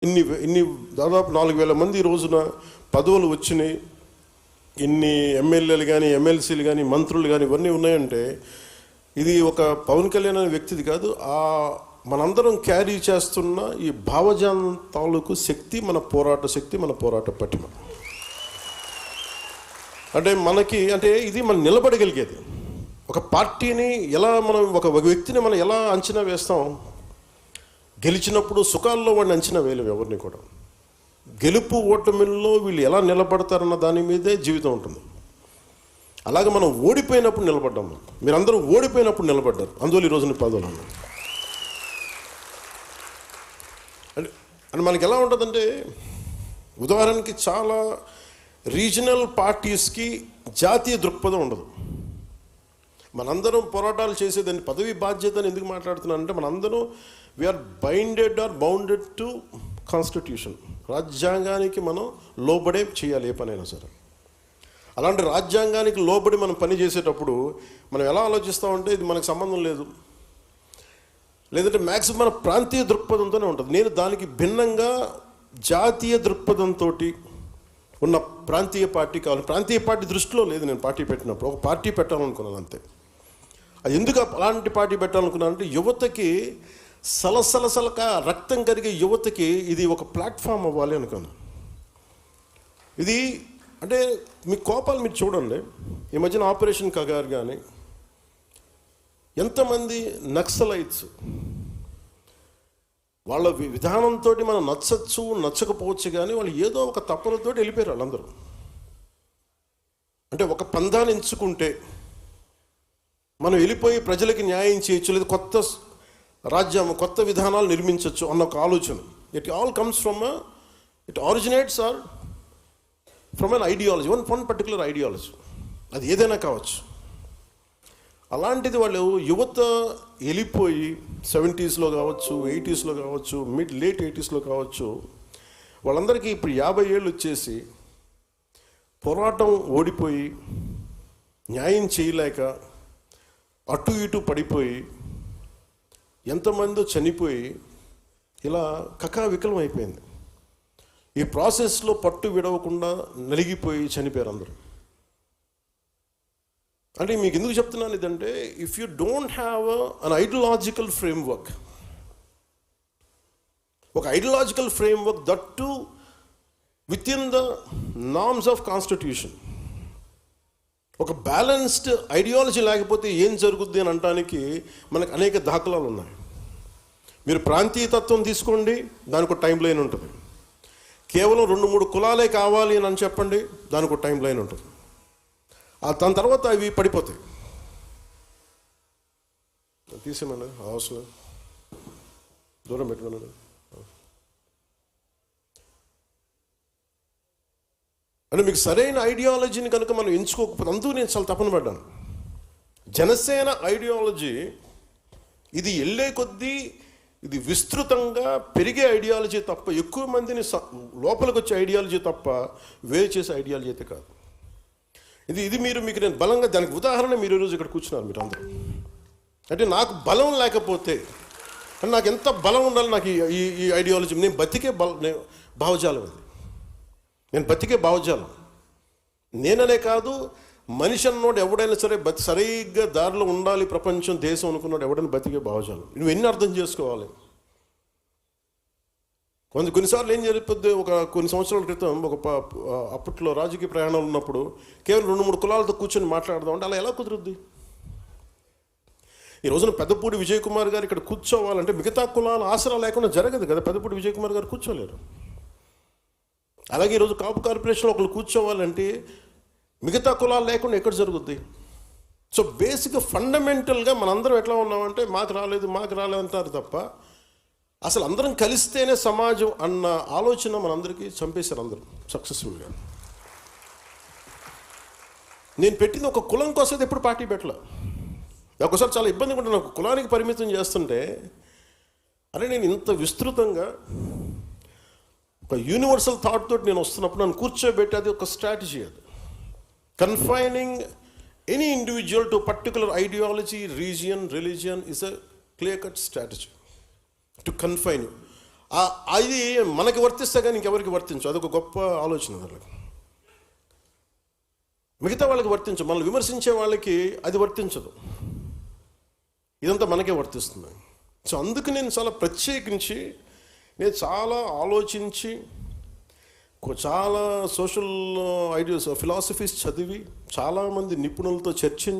ఇన్ని దాదాపు 4,000 మంది ఈ రోజున పదవులు వచ్చినాయి. ఇన్ని ఎమ్మెల్యేలు కానీ, ఎమ్మెల్సీలు కానీ, మంత్రులు కానీ ఇవన్నీ ఉన్నాయంటే ఇది ఒక పవన్ కళ్యాణ్ అనే వ్యక్తిది కాదు, మనందరం క్యారీ చేస్తున్న ఈ భావజాలం తాలూకు శక్తి, మన పోరాట శక్తి, మన పోరాట పటిమ. అంటే ఇది మనం నిలబడగలిగేది. ఒక పార్టీని ఎలా మనం, ఒక వ్యక్తిని మనం ఎలా అంచనా వేస్తాం? గెలిచినప్పుడు సుఖాల్లో వాడిని అంచనా వేయలేము ఎవరిని కూడా. గెలుపు ఓటమిల్లో వీళ్ళు ఎలా నిలబడతారన్న దాని మీదే జీవితం ఉంటుంది. అలాగే మనం ఓడిపోయినప్పుడు నిలబడ్డాం. మీరందరూ ఓడిపోయినప్పుడు నిలబడ్డారు, అందువల్ల ఈరోజు నీ పదవులు అంటే మనకి ఎలా ఉంటుందంటే, ఉదాహరణకి చాలా రీజనల్ పార్టీస్కి జాతీయ దృక్పథం ఉండదు. మనందరం పోరాటాలు చేసేదాన్ని పదవి బాధ్యత అని ఎందుకు మాట్లాడుతున్నానంటే, మనందరం వీఆర్ బౌండెడ్ టు కాన్స్టిట్యూషన్. రాజ్యాంగానికి మనం లోబడే చేయాలి ఏ పనైనా సరే. అలాంటి రాజ్యాంగానికి లోబడి మనం పని చేసేటప్పుడు మనం ఎలా ఆలోచిస్తామంటే, ఇది మనకు సంబంధం లేదు, లేదంటే మ్యాక్సిమం మన ప్రాంతీయ దృక్పథంతోనే ఉంటుంది. నేను దానికి భిన్నంగా జాతీయ దృక్పథంతో ఉన్న ప్రాంతీయ పార్టీ కావాలి. ప్రాంతీయ పార్టీ దృష్టిలో లేదు నేను పార్టీ పెట్టినప్పుడు. ఒక పార్టీ పెట్టాలనుకున్నాను అంతే. అది ఎందుకు అలాంటి పార్టీ పెట్టాలనుకున్నానంటే, యువతకి సలసలసలక రక్తం కరిగే యువతకి ఇది ఒక ప్లాట్ఫామ్ అవ్వాలి అనుకున్నాను. ఇది అంటే మీ కోపాలు మీరు చూడండి. ఈ మధ్యన ఆపరేషన్ కగార్ కానీ, ఎంతమంది నక్సలైట్స్ వాళ్ళ విధానంతో మనం నచ్చచ్చు నచ్చకపోవచ్చు, కానీ వాళ్ళు ఏదో ఒక తప్పులతో వెళ్ళిపోయారు వాళ్ళందరూ. అంటే ఒక పందాన్ని ఎంచుకుంటే మనం వెళ్ళిపోయి ప్రజలకి న్యాయం చేయొచ్చు, లేదా కొత్త రాజ్యం, కొత్త విధానాలు నిర్మించవచ్చు అన్న ఒక ఆలోచన. It all comes it originates are from an ideology, one particular ideology. అది ఏదైనా కావచ్చు. అలాంటిది వాళ్ళు యువత వెళ్ళిపోయి 70s కావచ్చు, 80s కావచ్చు, లేట్ 80s కావచ్చు, వాళ్ళందరికీ ఇప్పుడు 50 ఏళ్ళు వచ్చేసి పోరాటం ఓడిపోయి, న్యాయం చేయలేక అటు ఇటు పడిపోయి, ఎంతమందో చనిపోయి ఇలా కకావికలం అయిపోయింది. ఈ ప్రాసెస్లో పట్టు విడవకుండా నలిగిపోయి చనిపోయారు అందరూ. అంటే మీకు ఎందుకు చెప్తున్నాను ఇదంటే, if you don't have an ideological framework, ఒక ideological framework that to with in the norms of constitution, ఒక బ్యాలెన్స్డ్ ఐడియాలజీ లేకపోతే ఏం జరుగుద్ది అని అనడానికి మనకు అనేక దాఖలాలు ఉన్నాయి. మీరు ప్రాంతీయ తత్వం తీసుకోండి, దానికి ఒక టైం లైన్ ఉంటుంది. కేవలం 2-3 కులాలే కావాలి అని చెప్పండి, దానికి ఒక టైం లైన్ ఉంటుంది. దాని తర్వాత అవి పడిపోతాయి. తీసేమన్నా అవసరం దూరం పెట్టుకున్నాను. అంటే మీకు సరైన ఐడియాలజీని కనుక మనం ఎంచుకోకపోతే, అందుకు నేను చాలా తపన పడ్డాను. జనసేన ఐడియాలజీ ఇది వెళ్ళే కొద్దీ ఇది విస్తృతంగా పెరిగే ఐడియాలజీ తప్ప, ఎక్కువ మందిని లోపలికి వచ్చే ఐడియాలజీ తప్ప వేరు చేసే ఐడియాలజీ అయితే కాదు. ఇది మీకు నేను బలంగా, దానికి ఉదాహరణ మీరు ఈరోజు ఇక్కడ కూర్చున్నారు మీరు అందరూ. అంటే నాకు బలం లేకపోతే, అంటే నాకు ఎంత బలం ఉండాలి నాకు ఈ ఐడియాలజీ, నేను బతికే భావజాలం ఇది. నేను బతికే భావజాలం. నేననే కాదు, మనిషి అన్నోడు ఎవడైనా సరే సరిగ్గా దారిలో ఉండాలి, ప్రపంచం దేశం అనుకున్నాడు ఎవడైనా బతికే భావజాలం. నువ్వు ఎన్ని అర్థం చేసుకోవాలి. కొన్నిసార్లు ఏం జరిగిపోద్ది, కొన్ని సంవత్సరాల క్రితం అప్పట్లో రాజకీయ ప్రయాణాలు ఉన్నప్పుడు కేవలం 2-3 కులాలతో కూర్చొని మాట్లాడదాం అంటే అలా ఎలా కుదురుద్ది? ఈ రోజున పెద్దపూడి విజయ్ కుమార్ గారు ఇక్కడ కూర్చోవాలంటే మిగతా కులాల ఆసరా లేకుండా జరగదు కదా. పెద్దపూడి విజయ్ కుమార్ గారు కూర్చోలేరు. అలాగే ఈరోజు కాపు కార్పొరేషన్లో ఒకళ్ళు కూర్చోవాలంటే మిగతా కులాలు లేకుండా ఎక్కడ జరుగుద్ది? సో బేసిక్గా ఫండమెంటల్గా మనందరం ఎట్లా ఉన్నామంటే, మాకు రాలేదు అంటారు తప్ప, అసలు అందరం కలిస్తేనే సమాజం అన్న ఆలోచన మనందరికీ చంపేశారు అందరూ సక్సెస్ఫుల్గా. నేను పెట్టింది ఒక కులం కోసం ఎప్పుడు పార్టీ పెట్టలే. ఒకసారి చాలా ఇబ్బందిగా ఉంటుంది నాకు, కులానికి పరిమితం చేస్తుంటే, అరే నేను ఇంత విస్తృతంగా ఒక యూనివర్సల్ థాట్ తోటి నేను వస్తున్నప్పుడు నన్ను కూర్చోబెట్టి, అది ఒక స్ట్రాటజీ. అది confining any individual to particular ideology, region, religion is a clear cut strategy to confine. అది మనకి వర్తిస్తే కానీ ఇంకెవరికి వర్తించు. అదొక గొప్ప ఆలోచన వాళ్ళకి. మిగతా వాళ్ళకి వర్తించు, మనల్ని విమర్శించే వాళ్ళకి అది వర్తించదు. ఇదంతా మనకే వర్తిస్తుంది. సో అందుకు నేను చాలా ప్రత్యేకించి, నేను చాలా ఆలోచించి, చాలా సోషల్ ఐడియాస్ ఫిలాసఫీస్ చదివి, చాలామంది నిపుణులతో చర్చించి